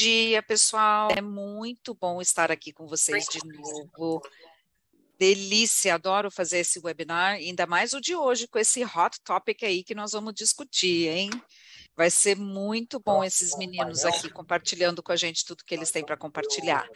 dia, pessoal. É muito bom estar aqui com vocês de novo. Delícia, adoro fazer esse webinar, ainda mais o de hoje, com esse hot topic aí que nós vamos discutir, hein? Vai ser muito bom esses meninos aqui compartilhando com a gente tudo que eles têm para compartilhar.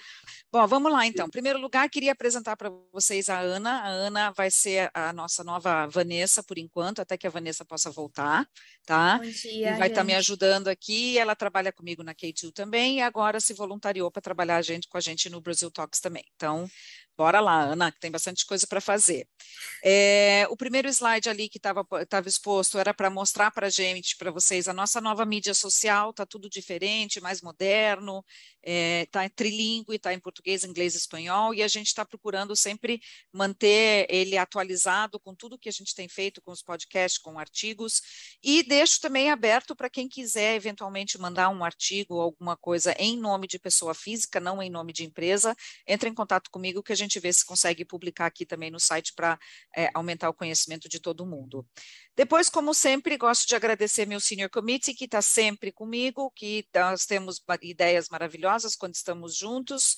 Bom, vamos lá então. Em primeiro lugar, queria apresentar para vocês a Ana. A Ana vai ser a nossa nova Vanessa por enquanto, até que a Vanessa possa voltar, tá? Bom E dia, vai estar me gente. ajudando aqui. Ela trabalha comigo na K2 também e agora se voluntariou para trabalhar com a gente no Brasil Talks também. Então, bora lá, Ana, que tem bastante coisa para fazer. O primeiro slide ali que estava exposto era para mostrar para a gente, para vocês, a nossa nova mídia social, está tudo diferente, mais moderno, está trilingue, está em português, inglês e espanhol, e a gente está procurando sempre manter ele atualizado com tudo que a gente tem feito, com os podcasts, com artigos, e deixo também aberto para quem quiser eventualmente mandar um artigo, alguma coisa em nome de pessoa física, não em nome de empresa, entre em contato comigo que a gente vê se consegue publicar aqui também no site para aumentar o conhecimento de todo mundo. Depois, como sempre, gosto de agradecer meu Senior Committee, que está sempre comigo, que nós temos ideias maravilhosas quando estamos juntos.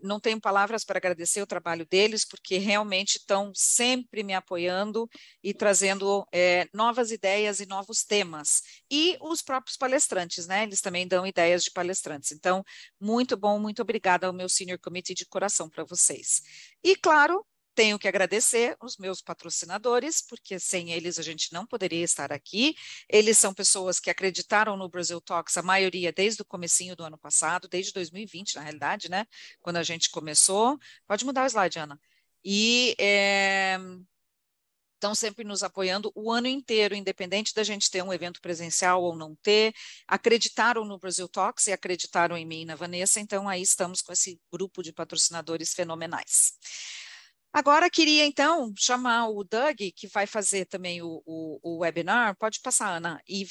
Não tenho palavras para agradecer o trabalho deles, porque realmente estão sempre me apoiando e trazendo novas ideias e novos temas. E os próprios palestrantes, né? Eles também dão ideias de palestrantes. Então, muito bom, muito obrigada ao meu Senior Committee de coração para vocês. E, claro, tenho que agradecer os meus patrocinadores, porque sem eles a gente não poderia estar aqui. Eles são pessoas que acreditaram no Brasil Talks, a maioria desde o comecinho do ano passado, desde 2020, na realidade, né? Quando a gente começou. Pode mudar o slide, Ana. E estão sempre nos apoiando o ano inteiro, independente da gente ter um evento presencial ou não ter. Acreditaram no Brasil Talks e acreditaram em mim e na Vanessa, então aí estamos com esse grupo de patrocinadores fenomenais. Agora, queria, então, chamar o Doug, que vai fazer também o webinar. Pode passar, Ana. E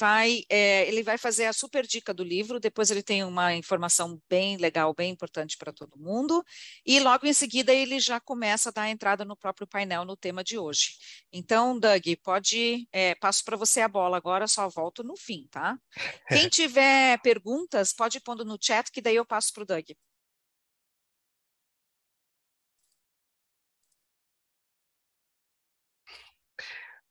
ele vai fazer a super dica do livro, depois ele tem uma informação bem legal, bem importante para todo mundo. E logo em seguida ele já começa a dar a entrada no próprio painel, no tema de hoje. Então, Doug, passo para você a bola agora, só volto no fim, tá? Quem tiver perguntas, pode ir pondo no chat, que daí eu passo para o Doug.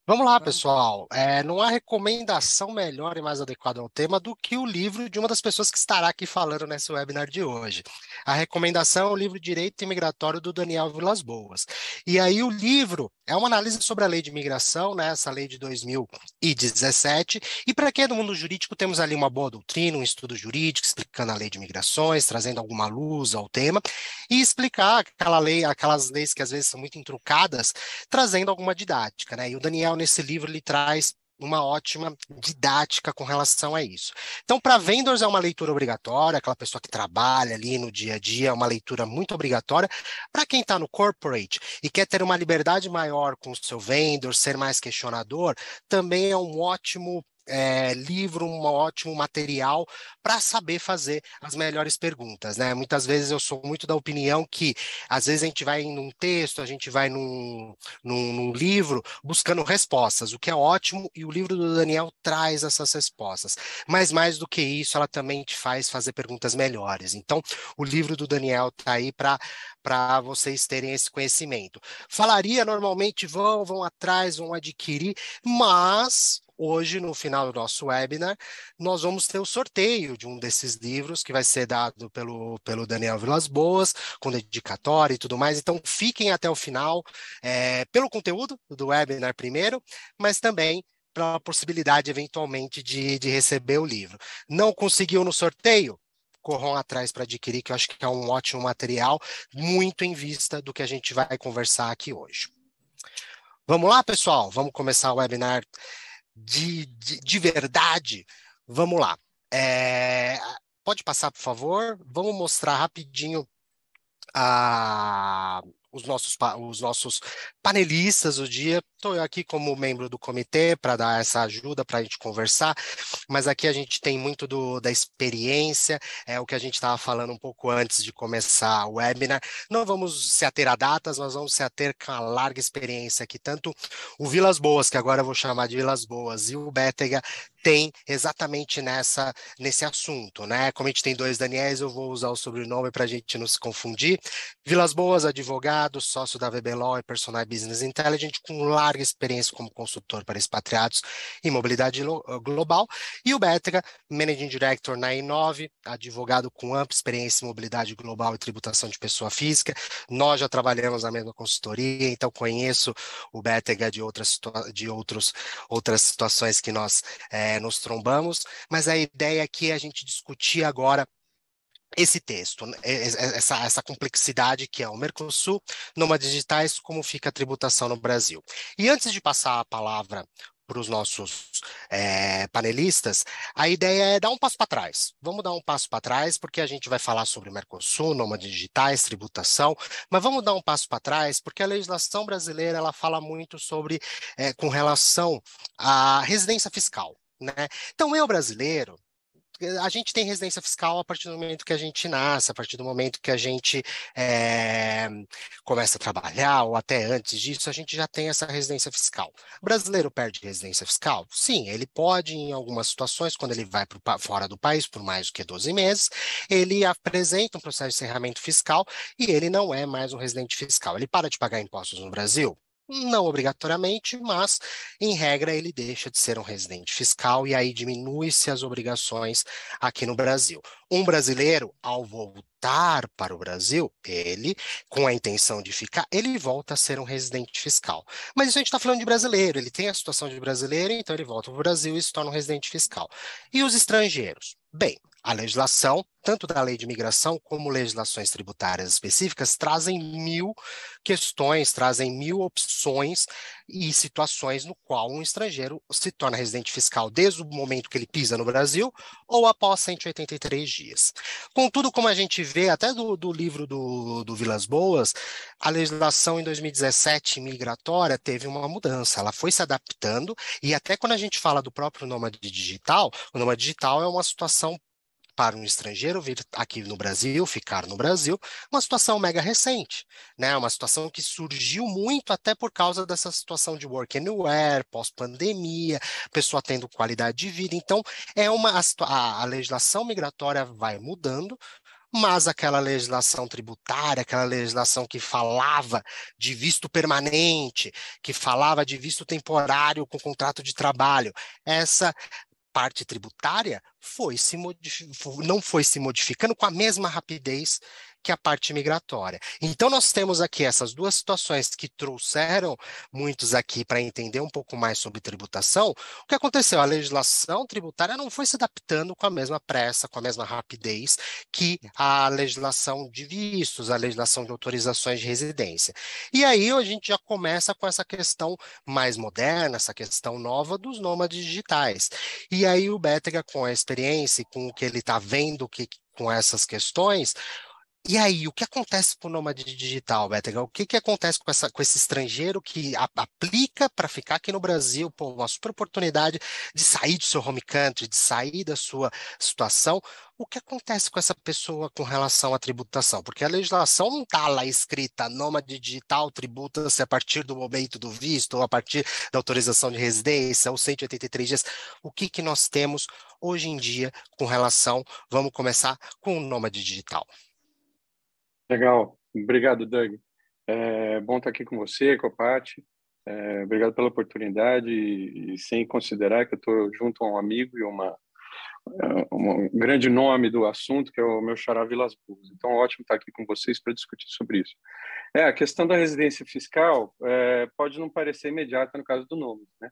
Vamos lá, pessoal. Não há recomendação melhor e mais adequada ao tema do que o livro de uma das pessoas que estará aqui falando nesse webinar de hoje. A recomendação é o livro Direito Imigratório do Daniel Vilas Boas. E aí o livro é uma análise sobre a lei de imigração, né, essa lei de 2017. E para quem é do mundo jurídico, temos ali uma boa doutrina, um estudo jurídico, explicando a lei de imigrações, trazendo alguma luz ao tema, e explicar aquelas leis que às vezes são muito intrucadas, trazendo alguma didática, né? E o Daniel, nesse livro, ele traz uma ótima didática com relação a isso. Então, para vendors é uma leitura obrigatória, aquela pessoa que trabalha ali no dia a dia, é uma leitura muito obrigatória. Para quem está no corporate e quer ter uma liberdade maior com o seu vendor, ser mais questionador, também é um ótimo livro, um ótimo material para saber fazer as melhores perguntas, né? Muitas vezes eu sou muito da opinião que, às vezes a gente vai num texto, a gente vai num livro buscando respostas, o que é ótimo, e o livro do Daniel traz essas respostas. Mas mais do que isso, ela também te faz fazer perguntas melhores. Então, o livro do Daniel está aí para vocês terem esse conhecimento. Falaria normalmente, vão atrás, vão adquirir, mas hoje, no final do nosso webinar, nós vamos ter o sorteio de um desses livros que vai ser dado pelo Daniel Vilas Boas, com dedicatória e tudo mais. Então, fiquem até o final, pelo conteúdo do webinar primeiro, mas também pela possibilidade, eventualmente, de receber o livro. Não conseguiu no sorteio? Corram atrás para adquirir, que eu acho que é um ótimo material, muito em vista do que a gente vai conversar aqui hoje. Vamos lá, pessoal? Vamos começar o webinar de verdade. Vamos lá. Pode passar, por favor? Vamos mostrar rapidinho os nossos panelistas do dia. Estou aqui como membro do comitê para dar essa ajuda para a gente conversar, mas aqui a gente tem muito da experiência, é o que a gente estava falando um pouco antes de começar o webinar. Não vamos se ater a datas, mas vamos se ater com a larga experiência que tanto o Vilas Boas, que agora eu vou chamar de Vilas Boas, e o Bétega tem exatamente nesse assunto, né? Como a gente tem dois Daniels, eu vou usar o sobrenome para a gente não se confundir. Vilas Boas, advogado, sócio da VB Law e Personal Business Intelligence, com larga experiência como consultor para expatriados e mobilidade global. E o Bétega, Managing Director na Inove, advogado com ampla experiência em mobilidade global e tributação de pessoa física. Nós já trabalhamos na mesma consultoria, então conheço o Bétega de outras situações que nós nos trombamos, mas a ideia aqui é a gente discutir agora esse texto, essa complexidade que é o Mercosul, nômades digitais, como fica a tributação no Brasil. E antes de passar a palavra para os nossos panelistas, a ideia é dar um passo para trás. Vamos dar um passo para trás, porque a gente vai falar sobre Mercosul, nômades digitais, tributação, mas vamos dar um passo para trás, porque a legislação brasileira ela fala muito sobre, com relação à residência fiscal, né? Então, eu brasileiro, a gente tem residência fiscal a partir do momento que a gente nasce, a partir do momento que a gente começa a trabalhar, ou até antes disso, a gente já tem essa residência fiscal. O brasileiro perde residência fiscal? Sim, ele pode, em algumas situações, quando ele vai fora do país por mais do que 12 meses, ele apresenta um processo de encerramento fiscal e ele não é mais um residente fiscal. Ele para de pagar impostos no Brasil? Não obrigatoriamente, mas, em regra, ele deixa de ser um residente fiscal e aí diminui-se as obrigações aqui no Brasil. Um brasileiro, ao voltar para o Brasil, ele, com a intenção de ficar, ele volta a ser um residente fiscal. Mas isso a gente está falando de brasileiro, ele tem a situação de brasileiro, então ele volta para o Brasil e se torna um residente fiscal. E os estrangeiros? Bem, a legislação, tanto da lei de imigração como legislações tributárias específicas, trazem 1000 questões, trazem 1000 opções e situações no qual um estrangeiro se torna residente fiscal desde o momento que ele pisa no Brasil ou após 183 dias. Contudo, como a gente vê até do livro do Vilas Boas, a legislação em 2017 migratória teve uma mudança, ela foi se adaptando e até quando a gente fala do próprio nômade digital, o nômade digital é uma situação para um estrangeiro vir aqui no Brasil, ficar no Brasil, uma situação mega recente, né? Uma situação que surgiu muito até por causa dessa situação de work anywhere, pós-pandemia, pessoa tendo qualidade de vida. Então, a legislação migratória vai mudando, mas aquela legislação tributária, aquela legislação que falava de visto permanente, que falava de visto temporário com contrato de trabalho, essa parte tributária não foi se modificando com a mesma rapidez que a parte migratória. Então, nós temos aqui essas duas situações que trouxeram muitos aqui para entender um pouco mais sobre tributação. O que aconteceu? A legislação tributária não foi se adaptando com a mesma pressa, com a mesma rapidez que a legislação de vistos, a legislação de autorizações de residência. E aí a gente já começa com essa questão mais moderna, essa questão nova dos nômades digitais. E aí o Bétega, com a experiência e com o que ele está vendo com essas questões, e aí, o que acontece com o nômade digital, Bétega? O que acontece com esse estrangeiro que aplica para ficar aqui no Brasil, pô, uma super oportunidade de sair do seu home country, de sair da sua situação? O que acontece com essa pessoa com relação à tributação? Porque a legislação não está lá escrita, nômade digital tributa-se a partir do momento do visto, ou a partir da autorização de residência, ou 183 dias. O que nós temos hoje em dia com relação, vamos começar com o nômade digital. Legal, obrigado, Doug. É bom estar aqui com você, com a Paty. Obrigado pela oportunidade e sem considerar que eu estou junto a um amigo e um grande nome do assunto, que é o meu xará Vilas Boas. Então, ótimo estar aqui com vocês para discutir sobre isso. A questão da residência fiscal pode não parecer imediata no caso do nome, né?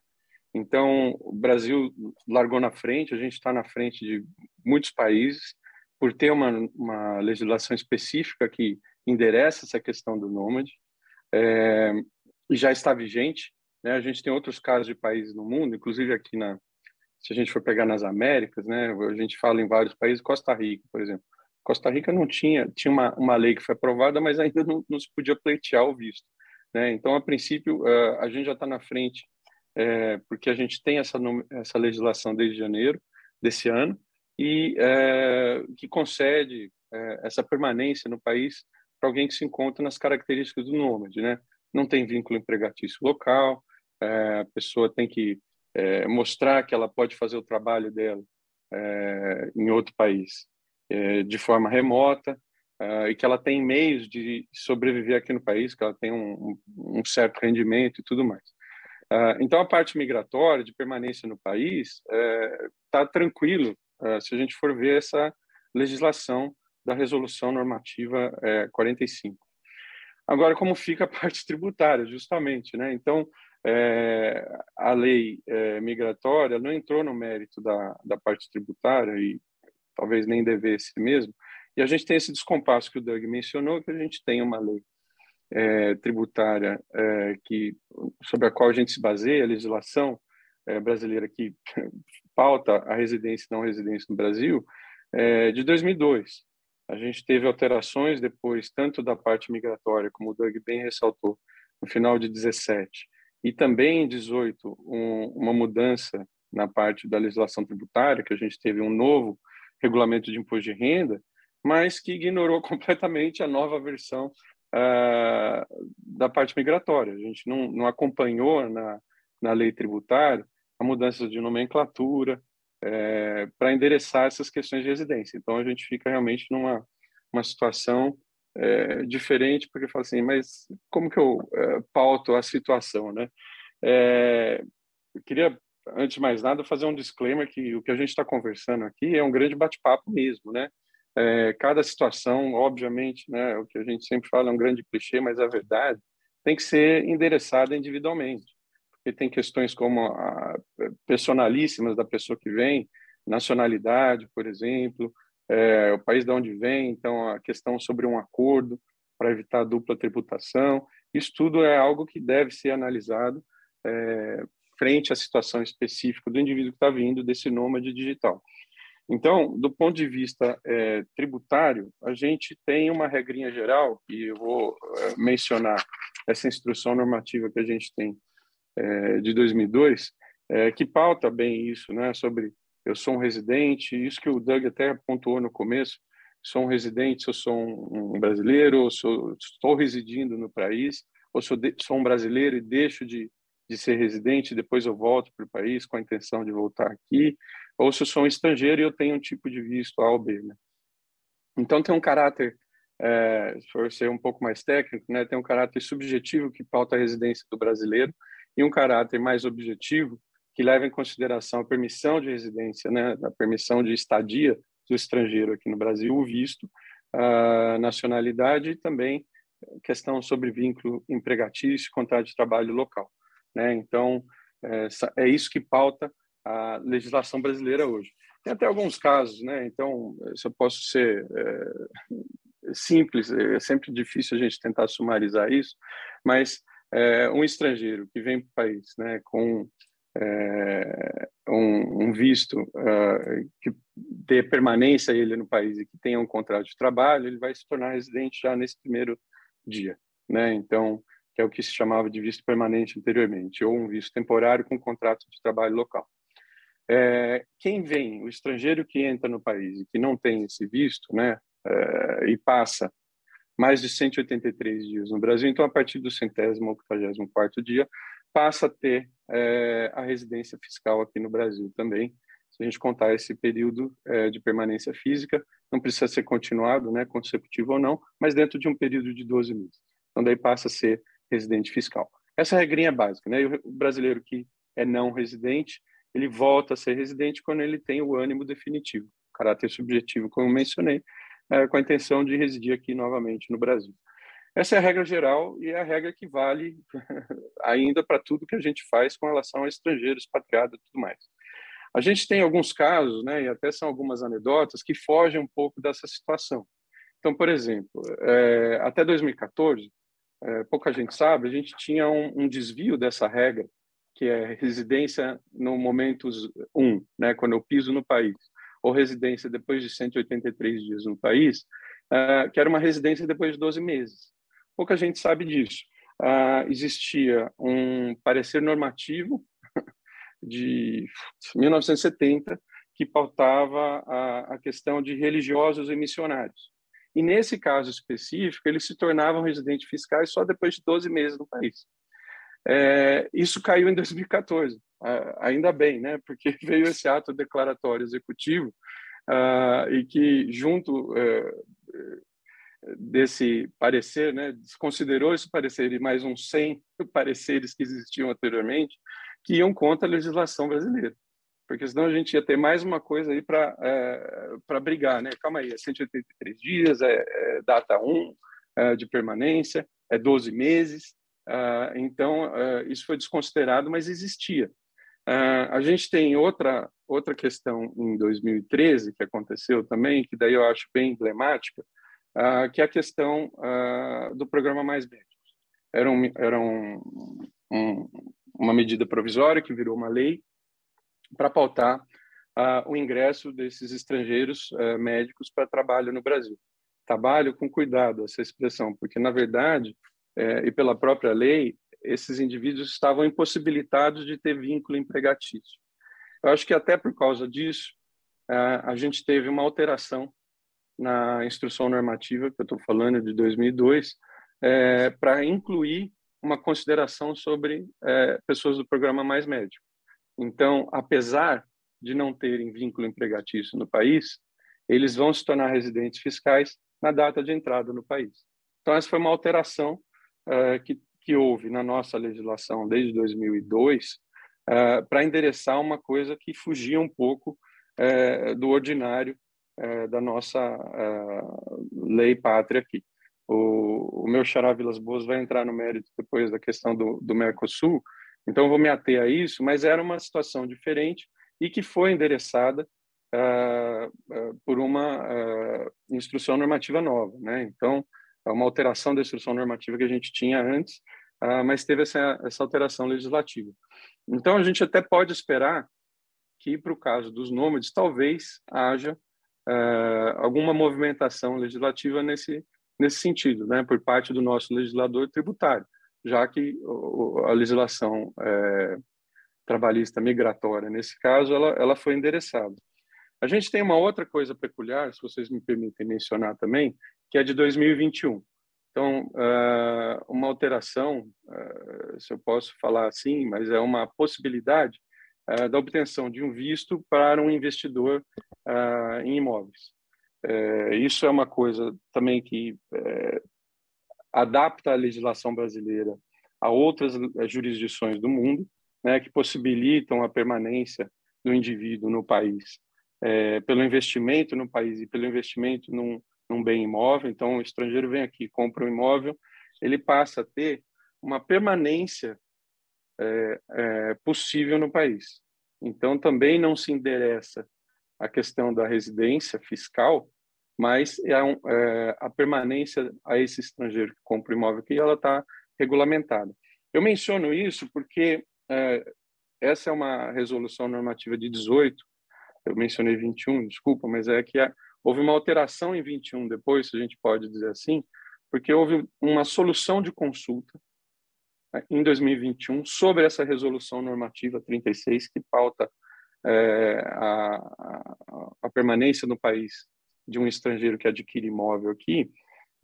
Então, o Brasil largou na frente, a gente está na frente de muitos países, por ter uma legislação específica que endereça essa questão do nômade, e já está vigente, né? A gente tem outros casos de países no mundo, inclusive aqui se a gente for pegar nas Américas, né? A gente fala em vários países, Costa Rica, por exemplo, Costa Rica não tinha uma lei que foi aprovada, mas ainda não se podia pleitear o visto, né? Então, a princípio, a gente já está na frente, porque a gente tem essa legislação desde janeiro desse ano e que concede essa permanência no país para alguém que se encontra nas características do nômade, né? Não tem vínculo empregatício local, a pessoa tem que mostrar que ela pode fazer o trabalho dela em outro país de forma remota, e que ela tem meios de sobreviver aqui no país, que ela tem um certo rendimento e tudo mais. Então, a parte migratória, de permanência no país, está tranquilo se a gente for ver essa legislação da Resolução Normativa 45. Agora, como fica a parte tributária, justamente, né? Então, a lei migratória não entrou no mérito da parte tributária e talvez nem devesse mesmo, e a gente tem esse descompasso que o Doug mencionou, que a gente tem uma lei tributária sobre a qual a gente se baseia, a legislação brasileira que pauta a residência e não residência no Brasil, de 2002. A gente teve alterações depois, tanto da parte migratória, como o Doug bem ressaltou, no final de 17, e também em 18, uma mudança na parte da legislação tributária, que a gente teve um novo regulamento de imposto de renda, mas que ignorou completamente a nova versão da parte migratória. A gente não acompanhou na lei tributária a mudança de nomenclatura para endereçar essas questões de residência. Então, a gente fica realmente numa situação diferente, porque fala assim, mas como que eu pauto a situação, né? Eu queria, antes de mais nada, fazer um disclaimer que o que a gente está conversando aqui é um grande bate-papo mesmo, né? Cada situação, obviamente, né, o que a gente sempre fala é um grande clichê, mas a verdade tem que ser endereçada individualmente, porque tem questões como personalíssimas da pessoa que vem, nacionalidade, por exemplo, o país de onde vem, então a questão sobre um acordo para evitar dupla tributação, isso tudo é algo que deve ser analisado frente à situação específica do indivíduo que está vindo desse nômade digital. Então, do ponto de vista tributário, a gente tem uma regrinha geral, e eu vou mencionar essa instrução normativa que a gente tem de 2002, que pauta bem isso, né, sobre eu sou um residente, isso que o Doug até pontuou no começo, sou um residente, se eu sou um brasileiro, ou estou residindo no país, ou sou um brasileiro e deixo de ser residente, depois eu volto para o país com a intenção de voltar aqui, ou se eu sou um estrangeiro e eu tenho um tipo de visto A ou B, né? Então, tem um caráter, se for ser um pouco mais técnico, né, tem um caráter subjetivo que pauta a residência do brasileiro e um caráter mais objetivo que leva em consideração a permissão de residência, né, a permissão de estadia do estrangeiro aqui no Brasil, o visto, a nacionalidade e também questão sobre vínculo empregatício, contrato de trabalho local, né? Então, é isso que pauta a legislação brasileira hoje. Tem até alguns casos, né? Então, se eu posso ser simples, é sempre difícil a gente tentar sumarizar isso, mas um estrangeiro que vem para o país, né, com um visto que dê permanência a ele no país e que tenha um contrato de trabalho, ele vai se tornar residente já nesse primeiro dia, né? Então, que é o que se chamava de visto permanente anteriormente, ou um visto temporário com contrato de trabalho local. Quem vem, o estrangeiro que entra no país e que não tem esse visto, né, e passa mais de 183 dias no Brasil, então a partir do 100º ou 84º dia, passa a ter a residência fiscal aqui no Brasil também. Se a gente contar esse período de permanência física, não precisa ser continuado, né, consecutivo ou não, mas dentro de um período de 12 meses. Então daí passa a ser residente fiscal. Essa é a regrinha básica, né? E o brasileiro que é não residente, ele volta a ser residente quando ele tem o ânimo definitivo, o caráter subjetivo, como eu mencionei, com a intenção de residir aqui novamente no Brasil. Essa é a regra geral e é a regra que vale ainda para tudo que a gente faz com relação a estrangeiros, expatriados e tudo mais. A gente tem alguns casos, né, e até são algumas anedotas, que fogem um pouco dessa situação. Então, por exemplo, até 2014, pouca gente sabe, a gente tinha um desvio dessa regra, que é residência no momento 1, né, quando eu piso no país. ou residência depois de 183 dias no país, que era uma residência depois de 12 meses. Pouca gente sabe disso. Existia um parecer normativo de 1970 que pautava a questão de religiosos e missionários. E, nesse caso específico, eles se tornavam residentes fiscais só depois de 12 meses no país. Isso caiu em 2014, ainda bem, né? Porque veio esse ato declaratório executivo e que, junto desse parecer, né, desconsiderou esse parecer e mais uns 100 pareceres que existiam anteriormente, que iam contra a legislação brasileira. Porque senão a gente ia ter mais uma coisa aí para brigar, né? Calma aí, é 183 dias, data 1 de permanência, 12 meses. Então, isso foi desconsiderado, mas existia. A gente tem outra questão em 2013 que aconteceu também, que daí eu acho bem emblemática, que é a questão do programa Mais Médicos. Era uma medida provisória que virou uma lei para pautar o ingresso desses estrangeiros médicos para trabalho no Brasil. Trabalho com cuidado, essa expressão, porque, na verdade, e pela própria lei, esses indivíduos estavam impossibilitados de ter vínculo empregatício. Eu acho que até por causa disso, a gente teve uma alteração na instrução normativa, que eu estou falando, de 2002, para incluir uma consideração sobre pessoas do programa Mais Médico. Então, apesar de não terem vínculo empregatício no país, eles vão se tornar residentes fiscais na data de entrada no país. Então, essa foi uma alteração que houve na nossa legislação desde 2002 para endereçar uma coisa que fugia um pouco do ordinário da nossa lei pátria aqui. O meu xará Vilas Boas vai entrar no mérito depois da questão do Mercosul, então eu vou me ater a isso, mas era uma situação diferente e que foi endereçada por uma instrução normativa nova, né? Então, é uma alteração da instrução normativa que a gente tinha antes, mas teve essa alteração legislativa. Então, a gente até pode esperar que, para o caso dos nômades, talvez haja alguma movimentação legislativa nesse sentido, né, por parte do nosso legislador tributário, já que a legislação trabalhista migratória, nesse caso, ela foi endereçada. A gente tem uma outra coisa peculiar, se vocês me permitem mencionar também, que é de 2021. Então, uma alteração, se eu posso falar assim, mas é uma possibilidade da obtenção de um visto para um investidor em imóveis. Isso é uma coisa também que adapta a legislação brasileira a outras jurisdições do mundo, né, que possibilitam a permanência do indivíduo no país pelo investimento no país e pelo investimento num bem imóvel. Então, o estrangeiro vem aqui, compra um imóvel, ele passa a ter uma permanência possível no país. Então, também não se endereça a questão da residência fiscal, mas a permanência a esse estrangeiro que compra o imóvel aqui, ela está regulamentada. Eu menciono isso porque essa é uma resolução normativa de 18, eu mencionei 21, desculpa, mas é que houve uma alteração em 21 depois, se a gente pode dizer assim, porque houve uma solução de consulta em 2021 sobre essa resolução normativa 36 que pauta a permanência no país de um estrangeiro que adquire imóvel aqui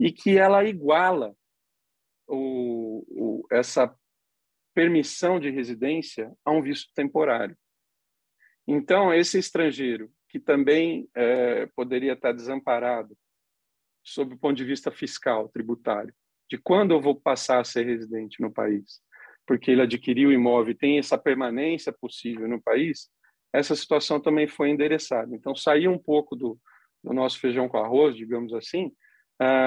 e que ela iguala essa permissão de residência a um visto temporário. Então, esse estrangeiro que também poderia estar desamparado sob o ponto de vista fiscal, tributário, de quando eu vou passar a ser residente no país, porque ele adquiriu o imóvel e tem essa permanência possível no país, essa situação também foi endereçada. Então, saiu um pouco do nosso feijão com arroz, digamos assim,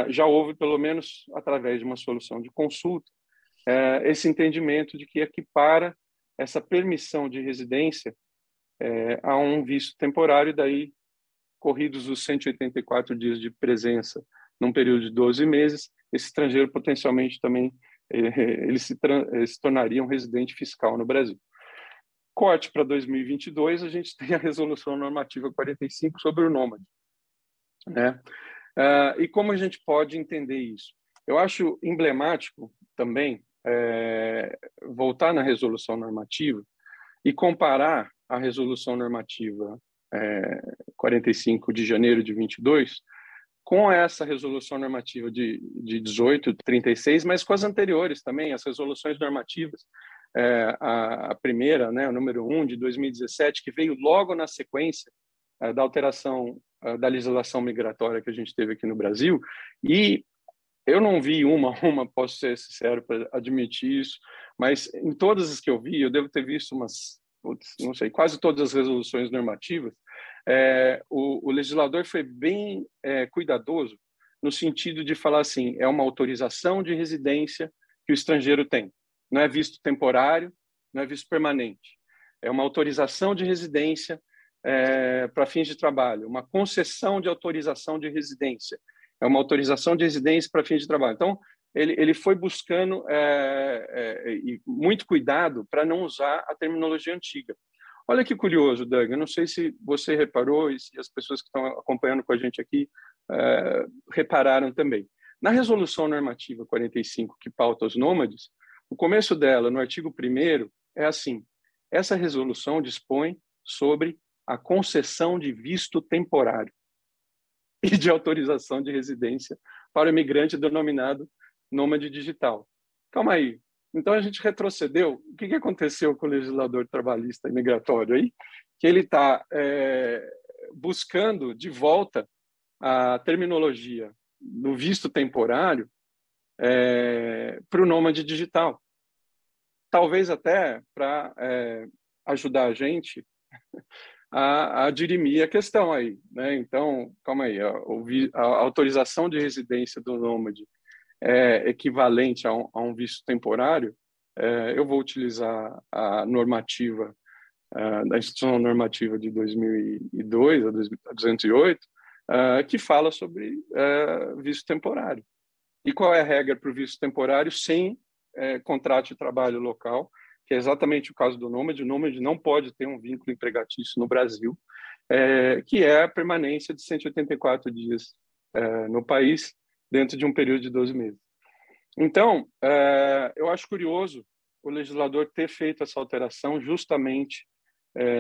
já houve, pelo menos através de uma solução de consulta, esse entendimento de que equipara essa permissão de residência a um visto temporário, daí, corridos os 184 dias de presença num período de 12 meses, esse estrangeiro potencialmente também ele se tornaria um residente fiscal no Brasil. Corte para 2022, a gente tem a Resolução Normativa 45 sobre o nômade, né? E como a gente pode entender isso? Eu acho emblemático também voltar na Resolução Normativa e comparar a Resolução Normativa 45 de janeiro de 22 com essa Resolução Normativa de 1836, mas com as anteriores também, as resoluções normativas. A primeira, né, o número 1 de 2017, que veio logo na sequência da alteração da legislação migratória que a gente teve aqui no Brasil, e eu não vi posso ser sincero para admitir isso, mas em todas as que eu vi, eu devo ter visto não sei, quase todas as resoluções normativas, o legislador foi bem cuidadoso no sentido de falar assim, é uma autorização de residência que o estrangeiro tem. Não é visto temporário, não é visto permanente. É uma autorização de residência para fins de trabalho, uma concessão de autorização de residência. É uma autorização de residência para fins de trabalho. Então, ele foi buscando muito cuidado para não usar a terminologia antiga. Olha que curioso, Doug, eu não sei se você reparou e se as pessoas que estão acompanhando com a gente aqui repararam também. Na Resolução Normativa 45, que pauta os nômades, o começo dela, no artigo 1º, é assim: essa resolução dispõe sobre a concessão de visto temporário e de autorização de residência para o imigrante denominado nômade digital. Calma aí. Então, a gente retrocedeu. O que aconteceu com o legislador trabalhista e migratório aí? Que ele está buscando de volta a terminologia do visto temporário para o nômade digital. Talvez até para ajudar a gente a dirimir a questão aí, né? Então, calma aí, a autorização de residência do nômade é equivalente a um visto temporário. Eu vou utilizar a normativa da Instituição Normativa de 2002, a 208, que fala sobre visto temporário. E qual é a regra para o visto temporário sem contrato de trabalho local, que é exatamente o caso do nômade. O nômade não pode ter um vínculo empregatício no Brasil, que é a permanência de 184 dias no país, dentro de um período de 12 meses. Então, eu acho curioso o legislador ter feito essa alteração justamente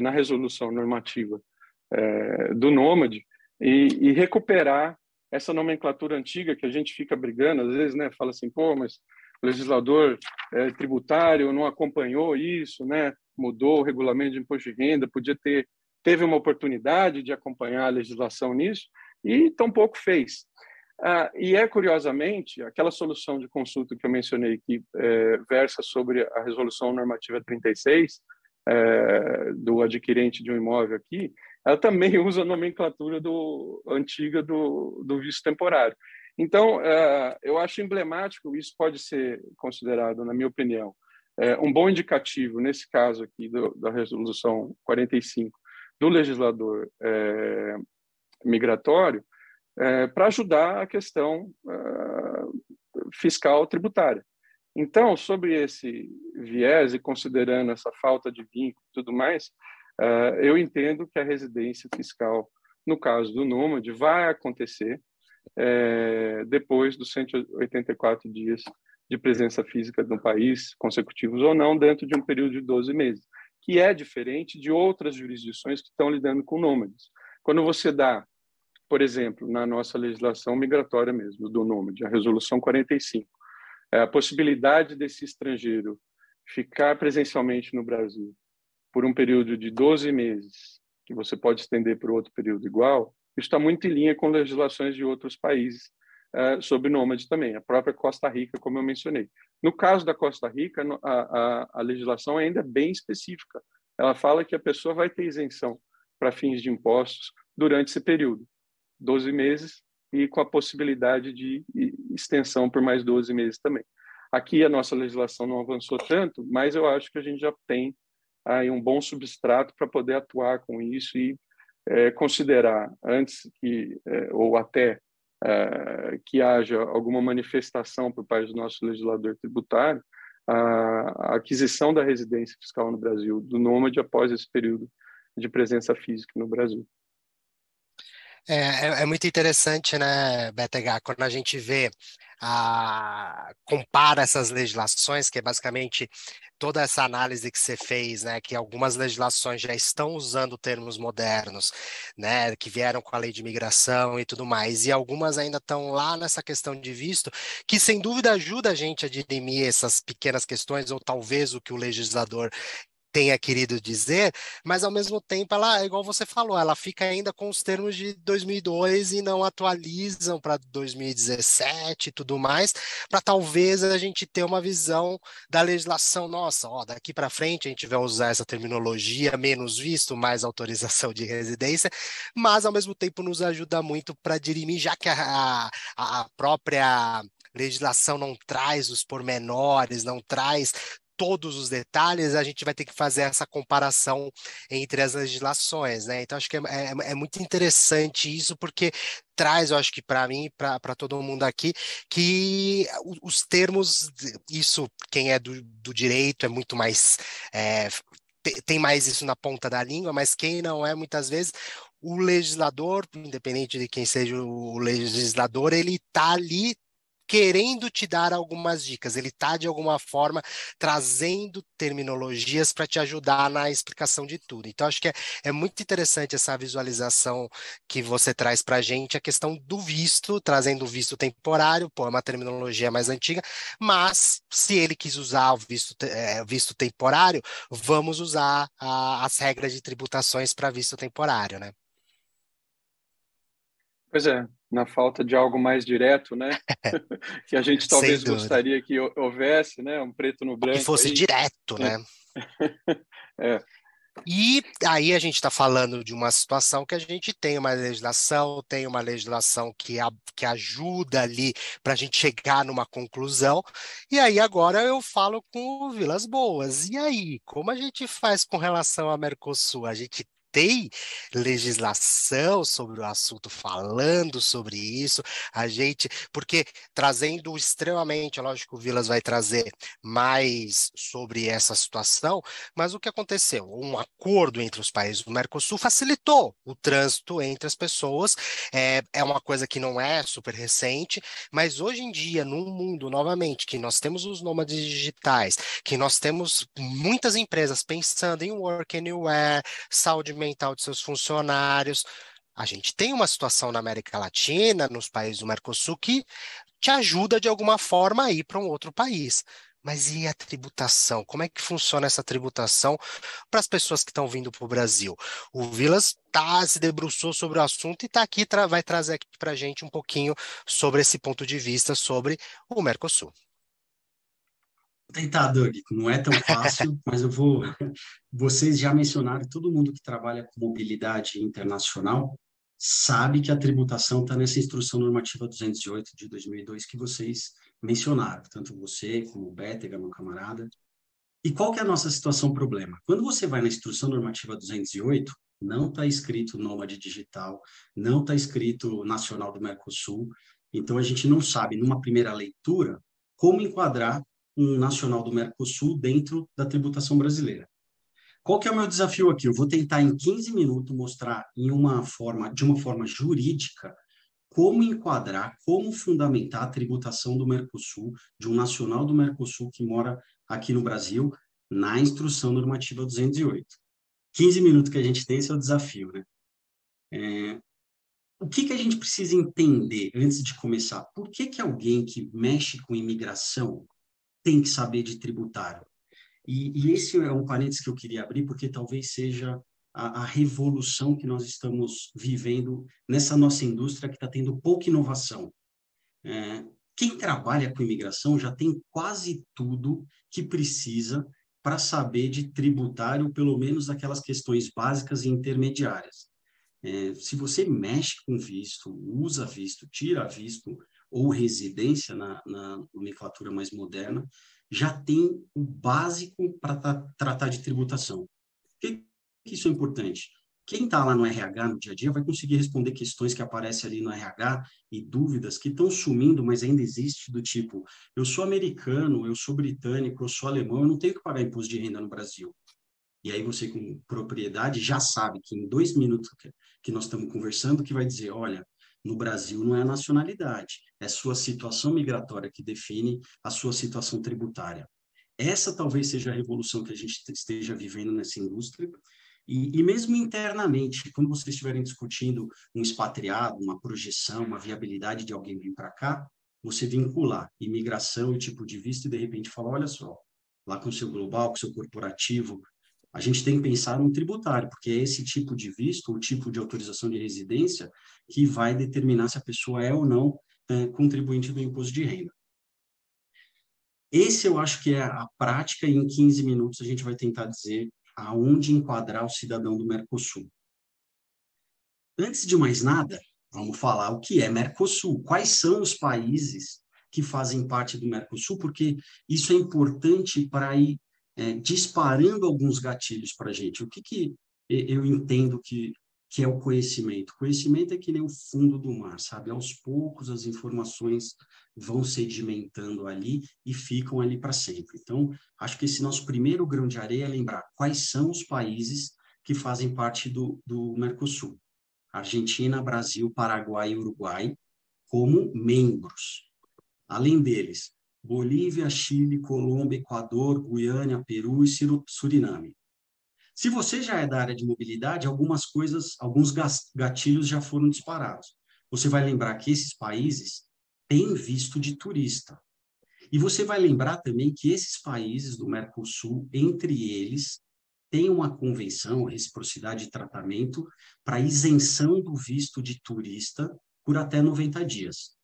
na resolução normativa do nômade e recuperar essa nomenclatura antiga que a gente fica brigando, às vezes, né? Fala assim, pô, mas o legislador tributário não acompanhou isso, né? Mudou o regulamento de imposto de renda, teve uma oportunidade de acompanhar a legislação nisso e tampouco fez. Curiosamente, aquela solução de consulta que eu mencionei, que versa sobre a Resolução Normativa 36, do adquirente de um imóvel aqui, ela também usa a nomenclatura antiga do visto temporário. Então, eu acho emblemático, isso pode ser considerado, na minha opinião, um bom indicativo, nesse caso aqui, da Resolução 45, do legislador migratório, para ajudar a questão fiscal tributária. Então, sobre esse viés e considerando essa falta de vínculo e tudo mais, eu entendo que a residência fiscal, no caso do nômade, vai acontecer depois dos 184 dias de presença física no país, consecutivos ou não, dentro de um período de 12 meses, que é diferente de outras jurisdições que estão lidando com nômades. Quando você dá, por exemplo, na nossa legislação migratória mesmo, do nômade, a Resolução 45, a possibilidade desse estrangeiro ficar presencialmente no Brasil por um período de 12 meses, que você pode estender para outro período igual, isso está muito em linha com legislações de outros países sobre nômade também, a própria Costa Rica, como eu mencionei. No caso da Costa Rica, a legislação ainda é bem específica. Ela fala que a pessoa vai ter isenção para fins de impostos durante esse período, 12 meses, e com a possibilidade de extensão por mais 12 meses também. Aqui a nossa legislação não avançou tanto, mas eu acho que a gente já tem aí um bom substrato para poder atuar com isso e considerar antes ou até que haja alguma manifestação por parte do nosso legislador tributário, a aquisição da residência fiscal no Brasil do nômade após esse período de presença física no Brasil. É muito interessante, né, BTH, quando a gente vê, compara essas legislações, que é basicamente toda essa análise que você fez, né, que algumas legislações já estão usando termos modernos, né, que vieram com a lei de imigração e tudo mais, e algumas ainda estão lá nessa questão de visto, que sem dúvida ajuda a gente a dirimir essas pequenas questões, ou talvez o que o legislador tenha querido dizer, mas ao mesmo tempo ela, igual você falou, ela fica ainda com os termos de 2002 e não atualizam para 2017 e tudo mais, para talvez a gente ter uma visão da legislação, nossa, ó, daqui para frente a gente vai usar essa terminologia, menos visto, mais autorização de residência, mas ao mesmo tempo nos ajuda muito para dirimir, já que a própria legislação não traz os pormenores, não traz todos os detalhes, a gente vai ter que fazer essa comparação entre as legislações, né? Então, acho que é muito interessante isso, porque traz, eu acho que para mim, para todo mundo aqui, que os termos, isso, quem é do direito é muito mais. Tem mais isso na ponta da língua, mas quem não é, muitas vezes, o legislador, independente de quem seja o legislador, ele está ali querendo te dar algumas dicas, ele está de alguma forma trazendo terminologias para te ajudar na explicação de tudo. Então, acho que é muito interessante essa visualização que você traz para a gente, a questão do visto, trazendo o visto temporário, pô, é uma terminologia mais antiga, mas se ele quis usar o visto temporário, vamos usar as regras de tributações para visto temporário, né? Pois é, na falta de algo mais direto, né? Que a gente Sem talvez dúvida. gostaria que houvesse, né? Um preto no Que branco fosse aí. direto, né? É, E aí a gente está falando de uma situação que a gente tem uma legislação que ajuda ali para a gente chegar numa conclusão. E aí agora eu falo com o Vilas Boas. E aí, como a gente faz com relação ao Mercosul? A gente tem legislação sobre o assunto, falando sobre isso, porque trazendo extremamente, lógico, o Vilas vai trazer mais sobre essa situação, mas o que aconteceu? Um acordo entre os países do Mercosul facilitou o trânsito entre as pessoas. É uma coisa que não é super recente, mas hoje em dia, num mundo, novamente, que nós temos os nômades digitais, que nós temos muitas empresas pensando em work anywhere, saúde mental de seus funcionários, a gente tem uma situação na América Latina, nos países do Mercosul, que te ajuda de alguma forma a ir para um outro país. Mas e a tributação? Como é que funciona essa tributação para as pessoas que estão vindo para o Brasil? O Vilas se debruçou sobre o assunto e está aqui, vai trazer aqui para a gente um pouquinho sobre esse ponto de vista sobre o Mercosul. Vou tentar, Doug, não é tão fácil, mas eu vou. Vocês já mencionaram, todo mundo que trabalha com mobilidade internacional sabe que a tributação está nessa Instrução Normativa 208 de 2002 que vocês mencionaram, tanto você como o Bétega, meu camarada. E qual que é a nossa situação problema? Quando você vai na Instrução Normativa 208, não está escrito nômade digital, não está escrito nacional do Mercosul, então a gente não sabe, numa primeira leitura, como enquadrar um nacional do Mercosul dentro da tributação brasileira. Qual que é o meu desafio aqui? Eu vou tentar em 15 minutos mostrar de uma forma jurídica como enquadrar, como fundamentar a tributação do Mercosul, de um nacional do Mercosul que mora aqui no Brasil, na Instrução Normativa 208. 15 minutos que a gente tem, esse é o desafio, né? O que a gente precisa entender antes de começar? Por que alguém que mexe com imigração tem que saber de tributário? E esse é um parênteses que eu queria abrir, porque talvez seja a revolução que nós estamos vivendo nessa nossa indústria que está tendo pouca inovação. Quem trabalha com imigração já tem quase tudo que precisa para saber de tributário, pelo menos aquelas questões básicas e intermediárias. Se você mexe com visto, usa visto, tira visto ou residência na nomenclatura mais moderna, já tem o básico para tratar de tributação. Por que isso é importante? Quem está lá no RH no dia a dia vai conseguir responder questões que aparecem ali no RH e dúvidas que estão sumindo, mas ainda existe, do tipo, eu sou americano, eu sou britânico, eu sou alemão, eu não tenho que pagar imposto de renda no Brasil. E aí você, com propriedade, já sabe que em 2 minutos que nós estamos conversando, que vai dizer, olha, no Brasil não é a nacionalidade, é sua situação migratória que define a sua situação tributária. Essa talvez seja a revolução que a gente esteja vivendo nessa indústria. E mesmo internamente, quando vocês estiverem discutindo um expatriado, uma projeção, uma viabilidade de alguém vir para cá, você vincular imigração e tipo de visto e, de repente, falar, olha só, lá com o seu global, com o seu corporativo, a gente tem que pensar no tributário, porque é esse tipo de visto, o tipo de autorização de residência, que vai determinar se a pessoa é ou não contribuinte do imposto de renda. Esse eu acho que é a prática, e em 15 minutos a gente vai tentar dizer aonde enquadrar o cidadão do Mercosul. Antes de mais nada, vamos falar o que é Mercosul. Quais são os países que fazem parte do Mercosul? Porque isso é importante para ir disparando alguns gatilhos para a gente. O que eu entendo que é o conhecimento? O conhecimento é que nem o fundo do mar, sabe? Aos poucos as informações vão sedimentando ali e ficam ali para sempre. Então, acho que esse nosso primeiro grão de areia é lembrar quais são os países que fazem parte do Mercosul. Argentina, Brasil, Paraguai e Uruguai como membros. Além deles, Bolívia, Chile, Colômbia, Equador, Guiana, Peru e Suriname. Se você já é da área de mobilidade, algumas coisas, alguns gatilhos já foram disparados. Você vai lembrar que esses países têm visto de turista. E você vai lembrar também que esses países do Mercosul, entre eles, têm uma convenção, reciprocidade de tratamento, para isenção do visto de turista por até 90 dias.